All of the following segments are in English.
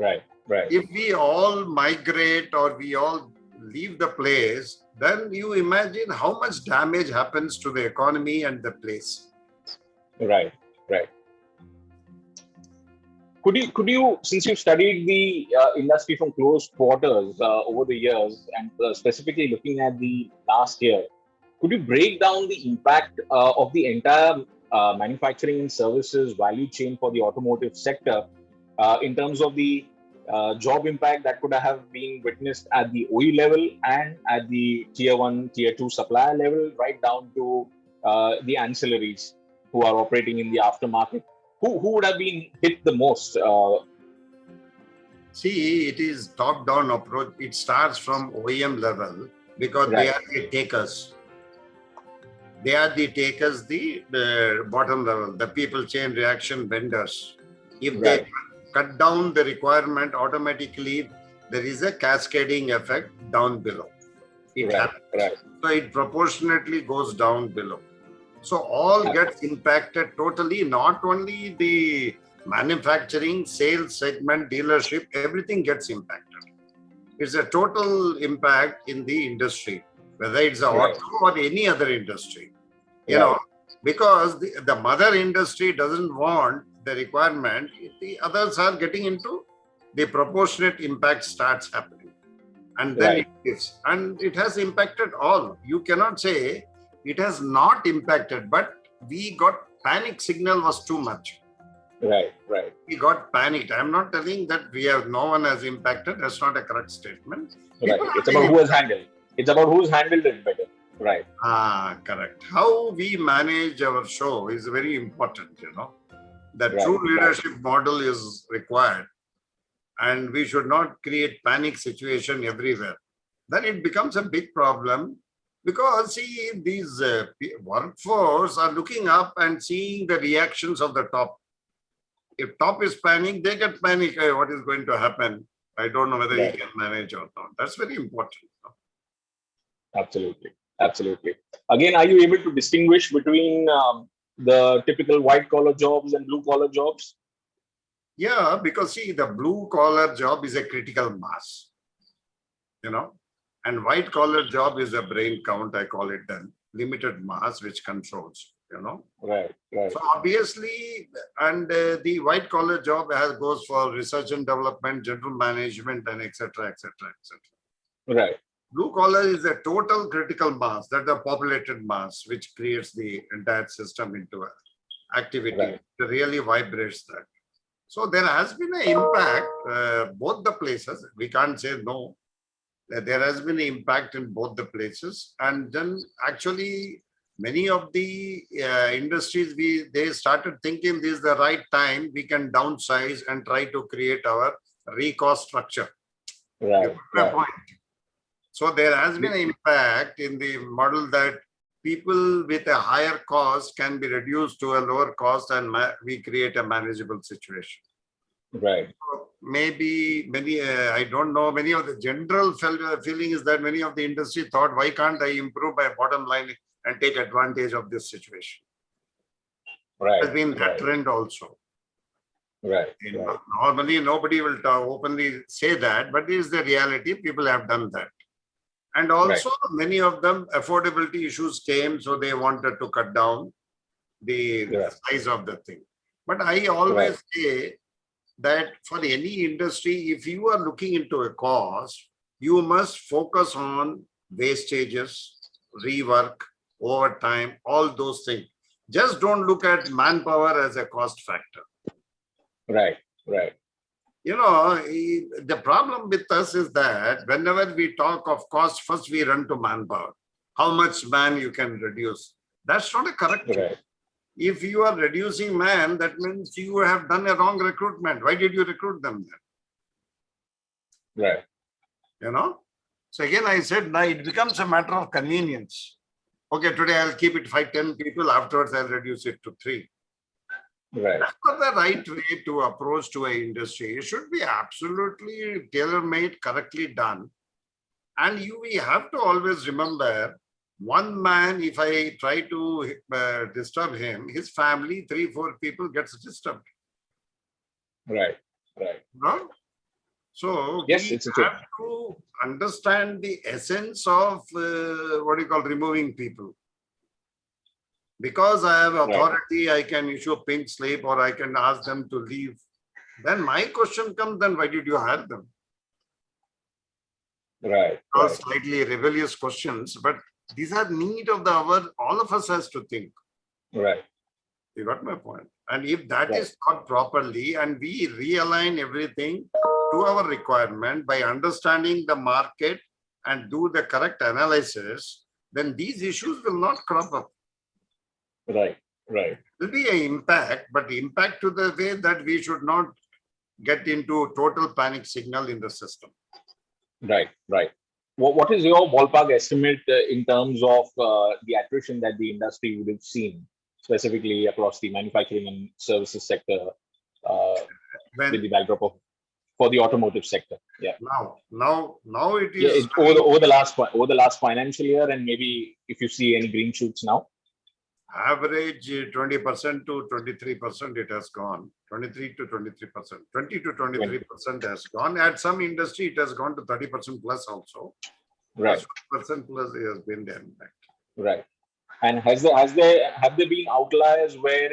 Right. Right. If we all migrate or we all leave the place, then you imagine how much damage happens to the economy and the place. Right. Right. Could you, since you've studied the industry from close quarters over the years, and specifically looking at the last year, could you break down the impact of the entire manufacturing and services value chain for the automotive sector in terms of the job impact that could have been witnessed at the OE level and at the tier one, tier two supplier level, right down to the ancillaries who are operating in the aftermarket? Who would have been hit the most? See, it is top-down approach. It starts from OEM level because they Right. are the takers. They are the takers, the bottom level, the people chain reaction vendors. If they Right. cut down the requirement, automatically there is a cascading effect down below. It Right. happens. Right. So it proportionately goes down below. So all gets impacted totally, not only the manufacturing, sales segment, dealership, everything gets impacted. It's a total impact in the industry, whether it's a Right. auto or any other industry. You Right. know, because the mother industry doesn't want the requirement, the others are getting into the proportionate impact starts happening. And then Right. it is, and it has impacted all. You cannot say it has not impacted, but we got panic signal was too much. Right. Right. We got panicked. I'm not telling that we have no one has impacted. That's not a correct statement. Right. People It's have about been who has handled. It's about who's handled it better. Right. correct. How we manage our show is very important, The Right. true Right. leadership model is required, and we should not create panic situation everywhere. Then it becomes a big problem because see, these workforce are looking up and seeing the reactions of the top. If top is panic, they get panic. "Hey, what is going to happen? I don't know whether he Right. can manage or not." That's very important. Absolutely. Absolutely. Again, are you able to distinguish between the typical white collar jobs and blue collar jobs? Yeah, because see, the blue collar job is a critical mass, and white collar job is a brain count. I call it the limited mass, which controls. Right. Right. So obviously, and the white collar job goes for research and development, general management, and etc. etc. etc. Right. Blue collar is a total critical mass, that the populated mass, which creates the entire system into activity. Right. It really vibrates that. So there has been an impact, both the places. We can't say no. There has been an impact in both the places. And then actually, many of the industries, they started thinking this is the right time. We can downsize and try to create our recost structure. Right. You got my Right. point. So there has been an impact in the model that people with a higher cost can be reduced to a lower cost, and we create a manageable situation. Right. So maybe many, I don't know, many of the general feeling is that many of the industry thought, why can't I improve my bottom line and take advantage of this situation? Right. There's been that Right. trend also. Right. Right. Normally, nobody will openly say that, but it is the reality. People have done that. And also, many of them, affordability issues came, so they wanted to cut down the size of the thing. But I always say that for any industry, if you are looking into a cost, you must focus on wastages, rework, overtime, all those things. Just don't look at manpower as a cost factor. Right. Right. The problem with us is that whenever we talk of cost, first we run to manpower. How much man you can reduce? That's not a correct thing. Right. If you are reducing man, that means you have done a wrong recruitment. Why did you recruit them Right. then? So again, I said, now it becomes a matter of convenience. Okay, today I'll keep it 5-10 people. Afterwards, I'll reduce it to 3. Right. That's not the right way to approach to an industry. It should be absolutely tailor-made, correctly done. And we have to always remember, one man, if I try to disturb him, his family, 3-4 people gets disturbed. Right. Right. No? So Yes, we it's a change. have to understand the essence of what you call removing people. Because I have Right, authority, I can issue a pink slip or I can ask them to leave. Then my question comes, then why did you hire them? right, All right, slightly rebellious questions, but these are need of the hour. All of us has to think. right, You got my point. And if that right, is taught properly and we realign everything to our requirement by understanding the market and do the correct analysis, then these issues will not crop up. right, right, There will be an impact, but impact to the way that we should not get into total panic signal in the system. right, right. What is your ballpark estimate in terms of the attrition that the industry would have seen, specifically across the manufacturing and services sector, uh, with When the backdrop of for the automotive sector? Yeah, now it yeah. is Over the last financial year, and maybe if you see any green shoots now. average 20% to 23%, it has gone 23 to 23%, 20 to 23% has gone. At some industry it has gone to 30% plus also. Right, 50% plus has been the impact. right. And have there been outliers where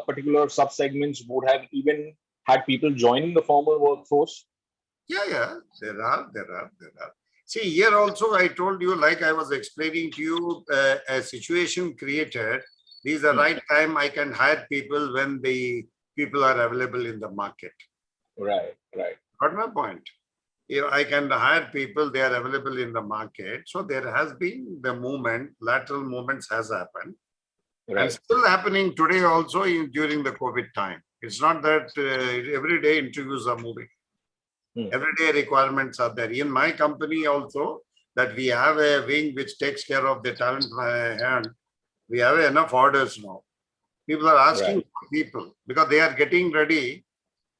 particular subsegments would have even had people joining the formal workforce? Yeah, there are. See, here also I told you, like I was explaining to you, a situation created. This is the right time I can hire people when the people are available in the market. Right, right, Got my point? If I can hire people, they are available in the market. So there has been the movement, lateral movements has happened. And right, still happening today also during the COVID time. It's not that every day interviews are moving. Everyday requirements are there. In my company also, that we have a wing which takes care of the talent hand. We have enough orders now. People are asking right. for people because they are getting ready,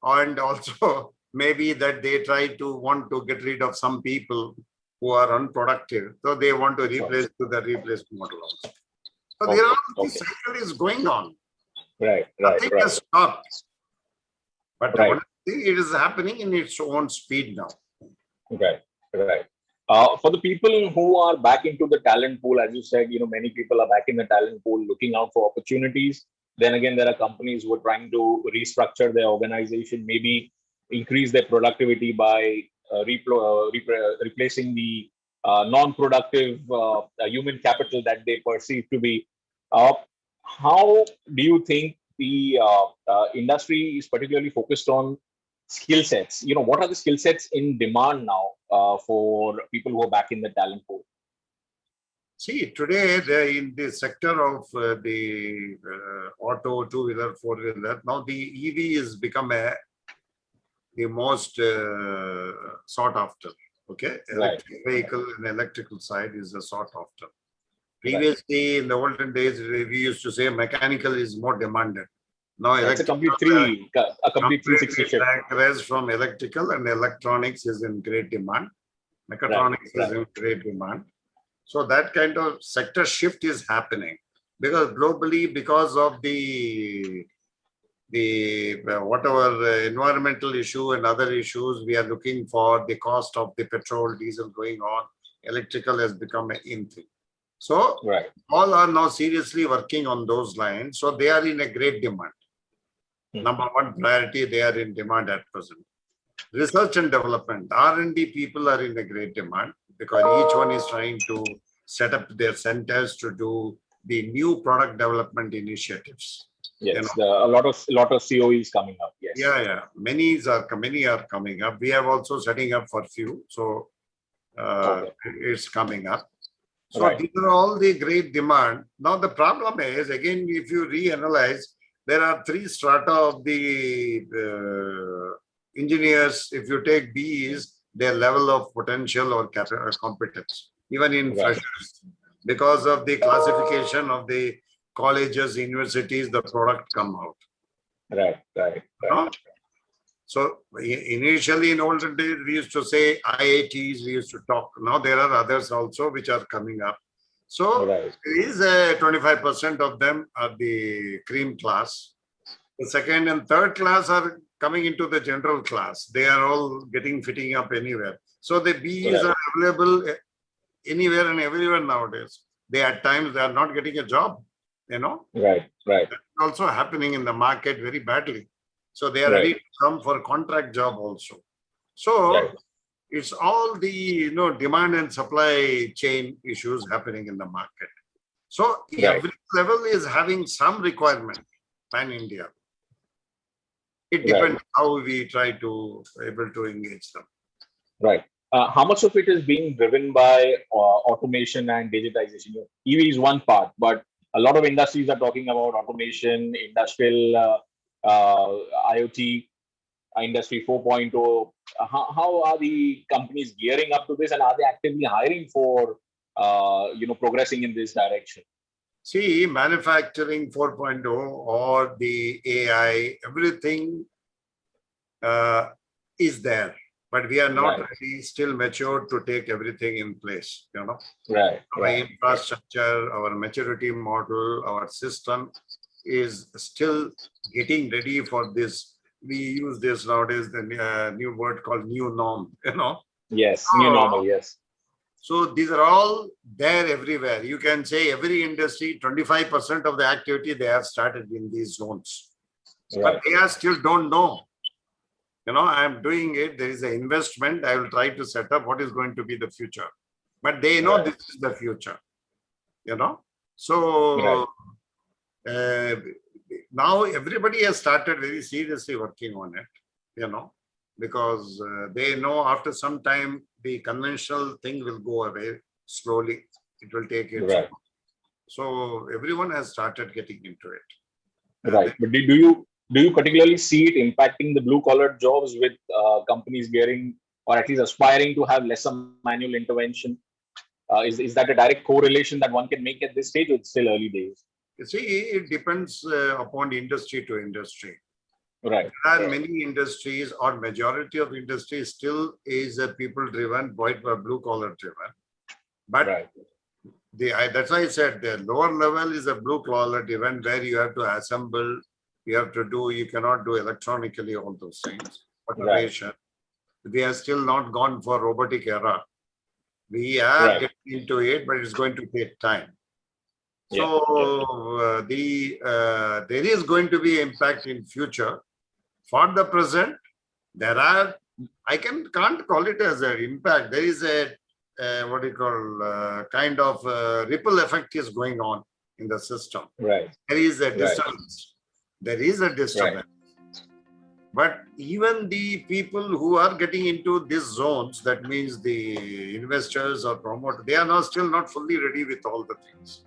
and also maybe that they try to want to get rid of some people who are unproductive. So they want to Sure. replace to the replace model also. So Okay, there are okay. this cycle is going on. Right, Nothing right, has stopped. But right, only thing, it is happening in its own speed now. right, right. For the people who are back into the talent pool, as you said, many people are back in the talent pool looking out for opportunities. Then again, there are companies who are trying to restructure their organization, maybe increase their productivity by replacing the non-productive human capital that they perceive to be. Uh, how do you think the industry is particularly focused on skill sets? What are the skill sets in demand now for people who are back in the talent pool? See, today in the sector of the auto, two-wheeler, four-wheeler, now the EV has become the most sought after. Okay, Right, electric vehicle and electrical side is a sought after. right. Previously, in the olden days, we used to say mechanical is more demanded. Now, It's a electrical complete 360 completely shift. digressed from electrical, and electronics is in great demand. Right, Mechatronics is right, in great demand. So that kind of sector shift is happening because globally, because of the whatever environmental issue and other issues, we are looking for the cost of the petrol, diesel going on. Electrical has become an in thing. So right, all are now seriously working on those lines. So they are in a great demand. Number one priority, they are in demand at present. Research and development, R&D people are in a great demand because each one is trying to set up their centers to do the new product development initiatives. Yes, a lot of COEs coming up. Yes. Yeah. Many are coming up. We are also setting up for few. So Okay. it's coming up. So Right. these are all the great demand. Now the problem is, again, if you reanalyze, there are three strata of the engineers. If you take B's, their level of potential or competence, even in Right. freshers, because of the classification of the colleges, universities, the product come out. Right. So initially in olden days, we used to say IITs, we used to talk. Now there are others also which are coming up. So Right. there is a 25% of them are the cream class. The second and third class are coming into the general class. They are all fitting up anywhere. So the BEs Right. are available anywhere and everywhere nowadays. At times they are not getting a job, Right. Right. also happening in the market very badly. So they are ready Right. to come for contract job also. So Right. it's all the demand and supply chain issues happening in the market. So Right. every level is having some requirement pan India. It depends how we try to able to engage them. Right. How much of it is being driven by automation and digitization? EV is one part, but a lot of industries are talking about automation, industrial IoT, Industry 4.0. How are the companies gearing up to this, and are they actively hiring for progressing in this direction? See, manufacturing 4.0 or the AI, everything is there, but we are not really still matured to take everything in place. Right. Our infrastructure, our maturity model, our system is still getting ready for this. We use this nowadays, the new word called new norm, Yes, new normal, yes. So these are all there everywhere. You can say every industry, 25% of the activity they have started in these zones. But they are still don't know. I am doing it. There is an investment. I will try to set up what is going to be the future. But they know this is the future. So now everybody has started very seriously working on it, because they know after some time the conventional thing will go away slowly. It will take its time. So everyone has started getting into it. Right. But do you particularly see it impacting the blue collar jobs with companies gearing or at least aspiring to have lesser manual intervention? Is that a direct correlation that one can make at this stage, or it's still early days? You see, it depends upon industry to industry. Right. There are many industries, or majority of industries still is people driven, white or blue collar driven. But that's why I said the lower level is a blue collar driven, where you have to assemble, you cannot do electronically all those things. Automation. We have still not gone for robotic era. We are getting into it, but it's going to take time. So there is going to be impact in future. For the present, I can't call it as an impact. There is a kind of ripple effect is going on in the system. Right. There is a disturbance. There is a disturbance. But even the people who are getting into these zones, that means the investors or promoters, they are still not fully ready with all the things,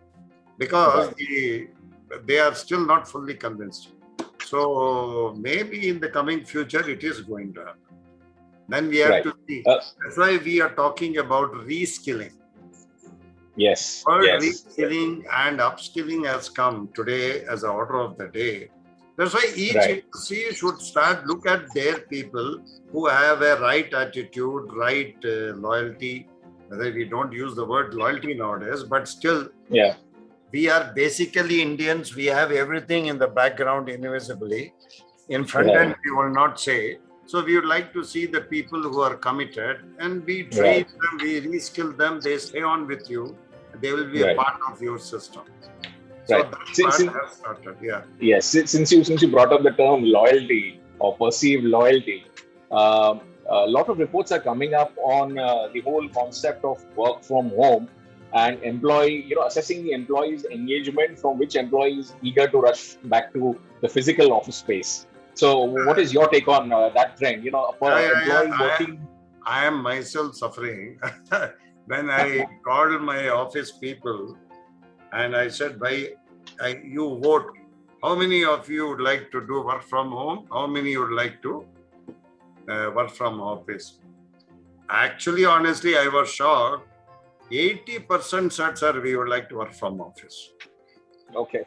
because they are still not fully convinced. So maybe in the coming future, it is going to happen. Then we have to see. That's why we are talking about reskilling. Yes. Reskilling and upskilling has come today as an order of the day. That's why each industry should look at their people who have a right attitude, right loyalty. Whether we don't use the word loyalty nowadays, but still, we are basically Indians. We have everything in the background invisibly. In front end, we will not say. So we would like to see the people who are committed, and we train them, we reskill them, they stay on with you. They will be a part of your system. So that part has started, Yes, since you brought up the term loyalty or perceived loyalty, a lot of reports are coming up on the whole concept of work from home and assessing the employee's engagement, from which employee is eager to rush back to the physical office space. So what is your take on that trend? I am myself suffering. When I called my office people and I said, you vote, how many of you would like to do work from home? How many would like to work from office? Actually, honestly, I was shocked. 80% said, sir, we would like to work from office. Okay.